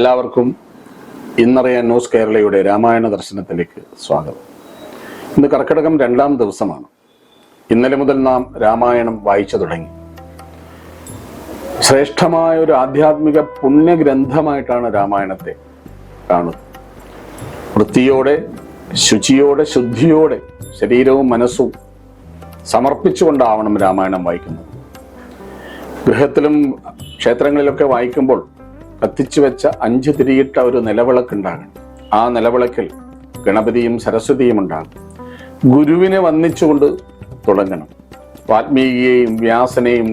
എല്ലാവർക്കും ഇന്നറിയാൻ ന്യൂസ് കേരളയുടെ രാമായണ ദർശനത്തിലേക്ക് സ്വാഗതം. ഇന്ന് കർക്കിടകം 2-ാം ദിവസമാണ്. ഇന്നലെ മുതൽ നാം രാമായണം വായിച്ചു തുടങ്ങി. ശ്രേഷ്ഠമായ ഒരു ആധ്യാത്മിക പുണ്യഗ്രന്ഥമായിട്ടാണ് രാമായണത്തെ കാണുന്നത്. വൃത്തിയോടെ, ശുചിയോടെ, ശുദ്ധിയോടെ ശരീരവും മനസ്സും സമർപ്പിച്ചുകൊണ്ടാവണം രാമായണം വായിക്കുന്നത്. ഗൃഹത്തിലും ക്ഷേത്രങ്ങളിലൊക്കെ വായിക്കുമ്പോൾ കത്തിച്ചു വെച്ച 5 തിരിയിട്ട ഒരു നിലവിളക്കുണ്ടാകണം. ആ നിലവിളക്കിൽ ഗണപതിയും സരസ്വതിയും ഉണ്ടാകും. ഗുരുവിനെ വന്ദിച്ചുകൊണ്ട് തുടങ്ങണം. വാൽമീകിയെയും വ്യാസനെയും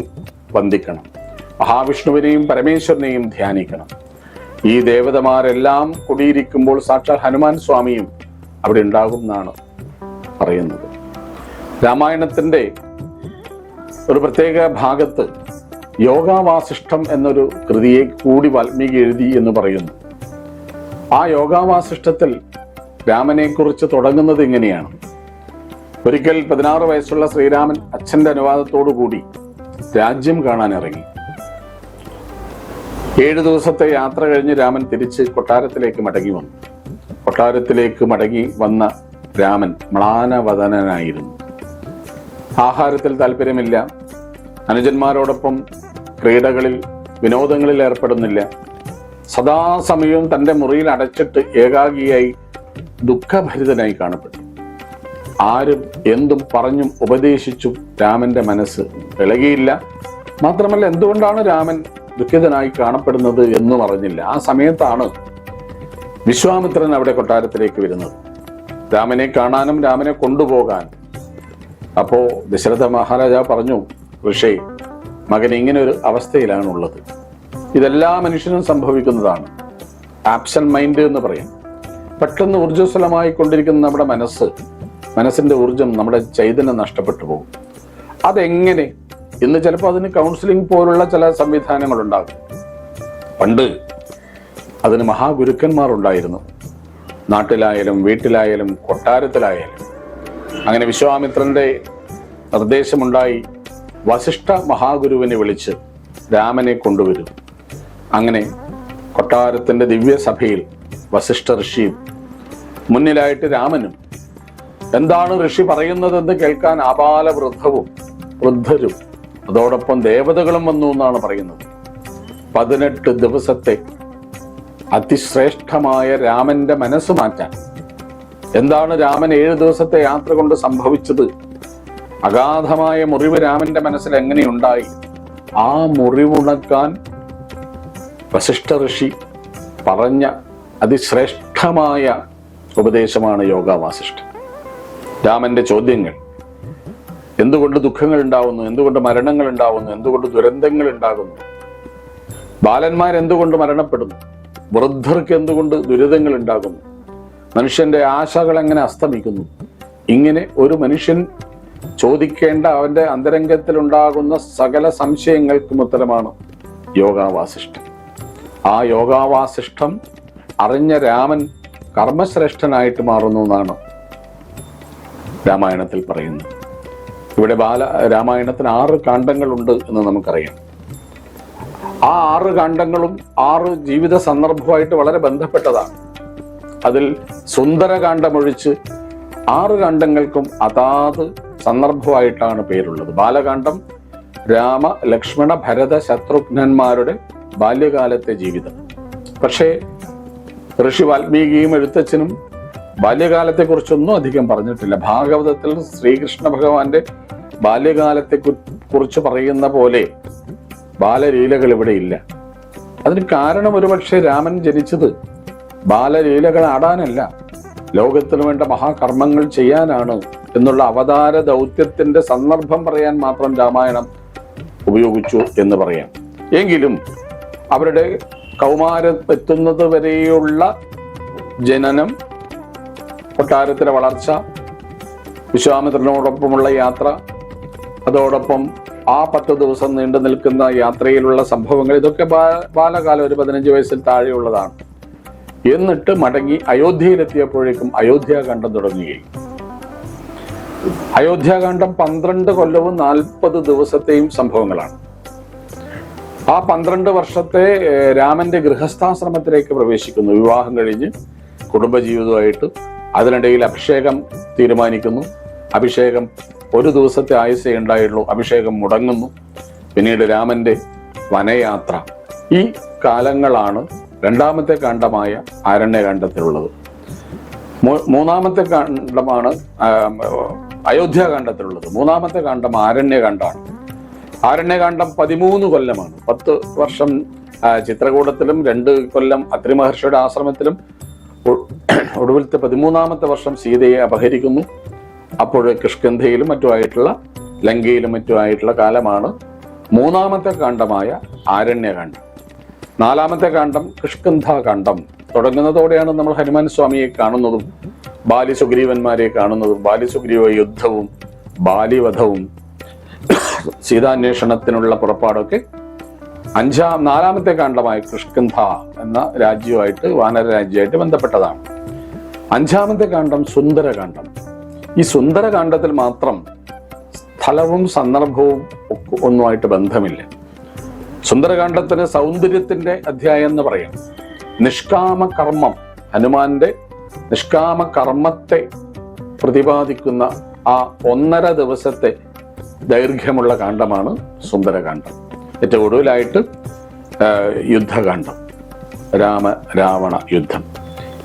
വന്ദിക്കണം. മഹാവിഷ്ണുവിനെയും പരമേശ്വരനെയും ധ്യാനിക്കണം. ഈ ദേവതമാരെല്ലാം കുടിയിരിക്കുമ്പോൾ സാക്ഷാൽ ഹനുമാൻ സ്വാമിയും അവിടെ ഉണ്ടാകും എന്നാണ് പറയുന്നത്. രാമായണത്തിന്റെ ഒരു പ്രത്യേക ഭാഗത്ത് യോഗാവാസിഷ്ഠം എന്നൊരു കൃതിയെ കൂടി വാൽമീകി എഴുതി എന്ന് പറയുന്നു. ആ യോഗാവാസിഷ്ഠത്തിൽ രാമനെ കുറിച്ച് തുടങ്ങുന്നത് ഇങ്ങനെയാണ്. ഒരിക്കൽ 16 വയസ്സുള്ള ശ്രീരാമൻ അച്ഛന്റെ അനുവാദത്തോടു കൂടി രാജ്യം കാണാൻ ഇറങ്ങി. 7 ദിവസത്തെ യാത്ര കഴിഞ്ഞ് രാമൻ തിരിച്ച് കൊട്ടാരത്തിലേക്ക് മടങ്ങി വന്നു. കൊട്ടാരത്തിലേക്ക് മടങ്ങി വന്ന രാമൻ മ്ലാനവദനായിരുന്നു. ആഹാരത്തിൽ താല്പര്യമില്ല. അനുജന്മാരോടൊപ്പം ക്രീഡകളിൽ, വിനോദങ്ങളിൽ ഏർപ്പെടുന്നില്ല. സദാസമയവും തൻ്റെ മുറിയിൽ അടച്ചിട്ട് ഏകാഗിയായി ദുഃഖഭരിതനായി കാണപ്പെട്ടു. ആരും എന്തും പറഞ്ഞും ഉപദേശിച്ചും രാമന്റെ മനസ്സ് ഇളകിയില്ല. മാത്രമല്ല, എന്തുകൊണ്ടാണ് രാമൻ ദുഃഖിതനായി കാണപ്പെടുന്നത് എന്നും അറിഞ്ഞില്ല. ആ സമയത്താണ് വിശ്വാമിത്രൻ അവിടെ കൊട്ടാരത്തിലേക്ക് വരുന്നത്, രാമനെ കാണാനും രാമനെ കൊണ്ടുപോകാനും. അപ്പോ ദശരഥ മഹാരാജാവ് പറഞ്ഞു, ഋഷി, മകൻ ഇങ്ങനെ ഒരു അവസ്ഥയിലാണുള്ളത്. ഇതെല്ലാ മനുഷ്യനും സംഭവിക്കുന്നതാണ്. ആബ്സെന്റ് മൈൻഡ് എന്ന് പറയും. പെട്ടെന്ന് ഊർജ്ജസ്വലമായി കൊണ്ടിരിക്കുന്ന നമ്മുടെ മനസ്സിന്റെ ഊർജം, നമ്മുടെ ചൈതന്യം നഷ്ടപ്പെട്ടു പോകും. അതെങ്ങനെ? ഇന്ന് ചിലപ്പോൾ അതിന് കൗൺസിലിംഗ് പോലുള്ള ചില സംവിധാനങ്ങൾ ഉണ്ടാകും. പണ്ട് അതിന് മഹാഗുരുക്കന്മാർ ഉണ്ടായിരുന്നു. നാട്ടിലായാലും വീട്ടിലായാലും കൊട്ടാരത്തിലായാലും. അങ്ങനെ വിശ്വാമിത്രന്റെ നിർദ്ദേശമുണ്ടായി. വസിഷ്ഠ മഹാഗുരുവിനെ വിളിച്ച് രാമനെ കൊണ്ടുവരും. അങ്ങനെ കൊട്ടാരത്തിന്റെ ദിവ്യസഭയിൽ വസിഷ്ഠ ഋഷിയും മുന്നിലായിട്ട് രാമനും. എന്താണ് ഋഷി പറയുന്നതെന്ന് കേൾക്കാൻ ആബാല വൃദ്ധരും അതോടൊപ്പം ദേവതകളും വന്നു എന്നാണ് പറയുന്നത്. 18 ദിവസത്തെ അതിശ്രേഷ്ഠമായ രാമന്റെ മനസ്സ് മാറ്റാൻ, എന്താണ് രാമൻ 7 ദിവസത്തെ യാത്ര കൊണ്ട് സംഭവിച്ചത്, അഗാധമായ മുറിവ് രാമന്റെ മനസ്സിൽ എങ്ങനെയുണ്ടായി, ആ മുറിവുണക്കാൻ വസിഷ്ഠ ഋഷി പറഞ്ഞ അതിശ്രേഷ്ഠമായ ഉപദേശമാണ് യോഗാവാസിഷ്ഠം. രാമന്റെ ചോദ്യങ്ങൾ, എന്തുകൊണ്ട് ദുഃഖങ്ങൾ ഉണ്ടാവുന്നു, എന്തുകൊണ്ട് മരണങ്ങൾ ഉണ്ടാവുന്നു, എന്തുകൊണ്ട് ദുരന്തങ്ങൾ ഉണ്ടാകുന്നു, ബാലന്മാരെന്തുകൊണ്ട് മരണപ്പെടുന്നു, വൃദ്ധർക്ക് എന്തുകൊണ്ട് ദുരിതങ്ങൾ ഉണ്ടാകുന്നു, മനുഷ്യന്റെ ആശകൾ എങ്ങനെ അസ്തമിക്കുന്നു, ഇങ്ങനെ ഒരു മനുഷ്യൻ ചോദിക്കേണ്ട അവന്റെ അന്തരംഗത്തിൽ ഉണ്ടാകുന്ന സകല സംശയങ്ങൾക്കും ഉത്തരമാണ് യോഗാവാസിഷ്ഠം. ആ യോഗാവാസിഷ്ഠം അറിഞ്ഞ രാമൻ കർമ്മശ്രേഷ്ഠനായിട്ട് മാറുന്നു എന്നാണ് രാമായണത്തിൽ പറയുന്നത്. ഇവിടെ രാമായണത്തിന് 6 കാണ്ഡങ്ങളുണ്ട് എന്ന് നമുക്കറിയാം. ആ 6 കാണ്ഡങ്ങളും 6 ജീവിത സന്ദർഭവുമായിട്ട് വളരെ ബന്ധപ്പെട്ടതാണ്. അതിൽ സുന്ദരകാന്ഡമൊഴിച്ച് 6 കാണ്ഡങ്ങൾക്കും അതാത് സന്ദർഭമായിട്ടാണ് പേരുള്ളത്. ബാലകാന്ഡം രാമ, ലക്ഷ്മണ, ഭരത, ശത്രുഘ്നന്മാരുടെ ബാല്യകാലത്തെ ജീവിതം. പക്ഷേ ഋഷി വാൽമീകിയും എഴുത്തച്ഛനും ബാല്യകാലത്തെ കുറിച്ചൊന്നും അധികം പറഞ്ഞിട്ടില്ല. ഭാഗവതത്തിൽ ശ്രീകൃഷ്ണ ഭഗവാന്റെ ബാല്യകാലത്തെ കുറിച്ച് പറയുന്ന പോലെ ബാലലീലകൾ ഇവിടെ ഇല്ല. അതിന് കാരണം ഒരുപക്ഷെ രാമൻ ജനിച്ചത് ബാലലീലകൾ ആടാനല്ല, ലോകത്തിന് വേണ്ട മഹാകർമ്മങ്ങൾ ചെയ്യാനാണ് എന്നുള്ള അവതാര ദൗത്യത്തിന്റെ സന്ദർഭം പറയാൻ മാത്രം രാമായണം ഉപയോഗിച്ചു എന്ന് പറയാം. എങ്കിലും അവരുടെ കൗമാരം എത്തുന്നത് വരെയുള്ള ജനനം, കൊട്ടാരത്തിലെ വളർച്ച, വിശ്വാമിത്രനോടൊപ്പമുള്ള യാത്ര, അതോടൊപ്പം ആ 10 ദിവസം നീണ്ടു നിൽക്കുന്ന യാത്രയിലുള്ള സംഭവങ്ങൾ, ഇതൊക്കെ ബാലകാലം, ഒരു 15 വയസ്സിൽ താഴെയുള്ളതാണ്. എന്നിട്ട് മടങ്ങി അയോധ്യയിലെത്തിയപ്പോഴേക്കും അയോധ്യാകാന്ഡം തുടങ്ങുകയും അയോധ്യാകാന്ഡം 12 കൊല്ലവും 40 ദിവസത്തെയും സംഭവങ്ങളാണ്. ആ 12 വർഷത്തെ രാമന്റെ ഗൃഹസ്ഥാശ്രമത്തിലേക്ക് പ്രവേശിക്കുന്നു. വിവാഹം കഴിഞ്ഞ് കുടുംബജീവിതമായിട്ട് അതിനിടയിൽ അഭിഷേകം തീരുമാനിക്കുന്നു. അഭിഷേകം ഒരു ദിവസത്തെ ആയുസ്സേ ഉണ്ടായുള്ളൂ. അഭിഷേകം മുടങ്ങുന്നു. പിന്നീട് രാമന്റെ വനയാത്ര. ഈ കാലങ്ങളാണ് രണ്ടാമത്തെ കാണ്ഡമായ ആരണ്യകാണ്ഡത്തിലുള്ളത്. മൂന്നാമത്തെ കാണ്ഡമാണ് അയോധ്യാകാണ്ഡത്തിലുള്ളത്. മൂന്നാമത്തെ കാണ്ഡം ആരണ്യകാണ്ഡമാണ്. ആരണ്യകാണ്ഡം 13 കൊല്ലമാണ്. 10 വർഷം ചിത്രകൂടത്തിലും 2 കൊല്ലം അത്രി മഹർഷിയുടെ ആശ്രമത്തിലും ഒടുവിലത്തെ 13ാമത്തെ വർഷം സീതയെ അപഹരിക്കുന്നു. അപ്പോൾ കിഷ്കിന്ധയിലും മറ്റുമായിട്ടുള്ള ലങ്കയിലും മറ്റുമായിട്ടുള്ള കാലമാണ് മൂന്നാമത്തെ കാണ്ഡമായ ആരണ്യകാണ്ഡം. 4ാമത്തെ കാണ്ഡം കിഷ്കിന്ധാകാണ്ഡം തുടങ്ങുന്നതോടെയാണ് നമ്മൾ ഹനുമാൻ സ്വാമിയെ കാണുന്നതും ബാലി സുഗ്രീവന്മാരെ കാണുന്നതും ബാലി സുഗ്രീവ യുദ്ധവും ബാലിവധവും സീതാന്വേഷണത്തിനുള്ള പുറപ്പാടൊക്കെ 4ാമത്തെ കാണ്ഡമായ കിഷ്കിന്ധ എന്ന രാജ്യവുമായിട്ട് വാനര രാജ്യമായിട്ട് ബന്ധപ്പെട്ടതാണ്. 5ാമത്തെ കാണ്ഡം സുന്ദരകാണ്ഡം. ഈ സുന്ദരകാണ്ഡത്തിൽ മാത്രം സ്ഥലവും സന്ദർഭവും ഒന്നുമായിട്ട് ബന്ധമില്ല. സുന്ദരകാണ്ഡത്തിന് സൗന്ദര്യത്തിന്റെ അധ്യായം എന്ന് പറയാം. നിഷ്കാമ കർമ്മം, ഹനുമാന്റെ നിഷ്കാമ കർമ്മത്തെ പ്രതിപാദിക്കുന്ന ആ 1.5 ദിവസത്തെ ദൈർഘ്യമുള്ള കാണ്ഡമാണ് സുന്ദരകാണ്ഡം. ഏറ്റവും ഒടുവിലായിട്ട് യുദ്ധകാണ്ഡം, രാമ-രാവണ യുദ്ധം.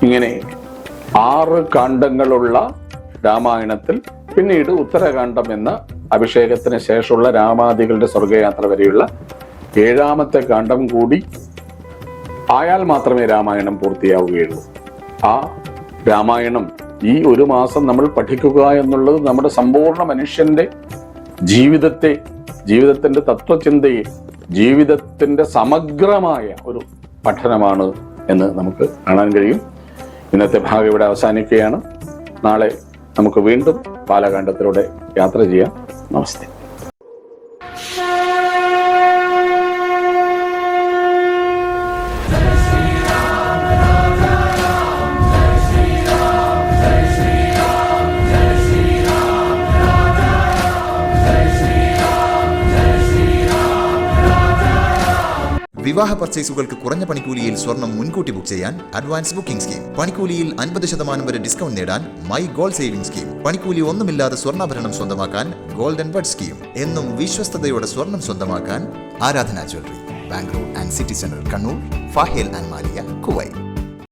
ഇങ്ങനെ 6 കാണ്ഡങ്ങളുള്ള രാമായണത്തിൽ പിന്നീട് ഉത്തരകാണ്ഡം എന്ന അഭിഷേകത്തിന് ശേഷമുള്ള രാമാദികളുടെ സ്വർഗയാത്ര വരെയുള്ള 7ാമത്തെ കാണ്ഡം കൂടി ആയാൽ മാത്രമേ രാമായണം പൂർത്തിയാവുകയുള്ളൂ. ആ രാമായണം ഈ 1 മാസം നമ്മൾ പഠിക്കുക എന്നുള്ളത് നമ്മുടെ സമ്പൂർണ്ണ മനുഷ്യന്റെ ജീവിതത്തിന്റെ തത്വചിന്തയെ, ജീവിതത്തിന്റെ സമഗ്രമായ ഒരു പഠനമാണ് എന്ന് നമുക്ക് കാണാൻ കഴിയും. ഇന്നത്തെ ഭാഗം ഇവിടെ അവസാനിക്കുകയാണ്. നാളെ നമുക്ക് വീണ്ടും ബാലകാണ്ഡത്തിലൂടെ യാത്ര ചെയ്യാം. നമസ്തേ. വിവാഹ പർച്ചേസുകൾക്ക് കുറഞ്ഞ പണിക്കൂലിയിൽ സ്വർണം മുൻകൂട്ടി ബുക്ക് ചെയ്യാൻ അഡ്വാൻസ് ബുക്കിംഗ് സ്കീം. പണിക്കൂലിയിൽ 50% വരെ ഡിസ്കൗണ്ട് നേടാൻ മൈ ഗോൾഡ് സേവിംഗ് സ്കീം. പണിക്കൂലി ഒന്നുമില്ലാതെ സ്വർണ്ണാഭരണം സ്വന്തമാക്കാൻ ഗോൾഡൻ ബഡ് സ്കീം. എന്നും വിശ്വസ്തയോടെ സ്വർണം സ്വന്തമാക്കാൻ ആരാധന jewellery, Bangalore and city centre, Kannur, ഫാഹേൽ and Maliya, Kuwait.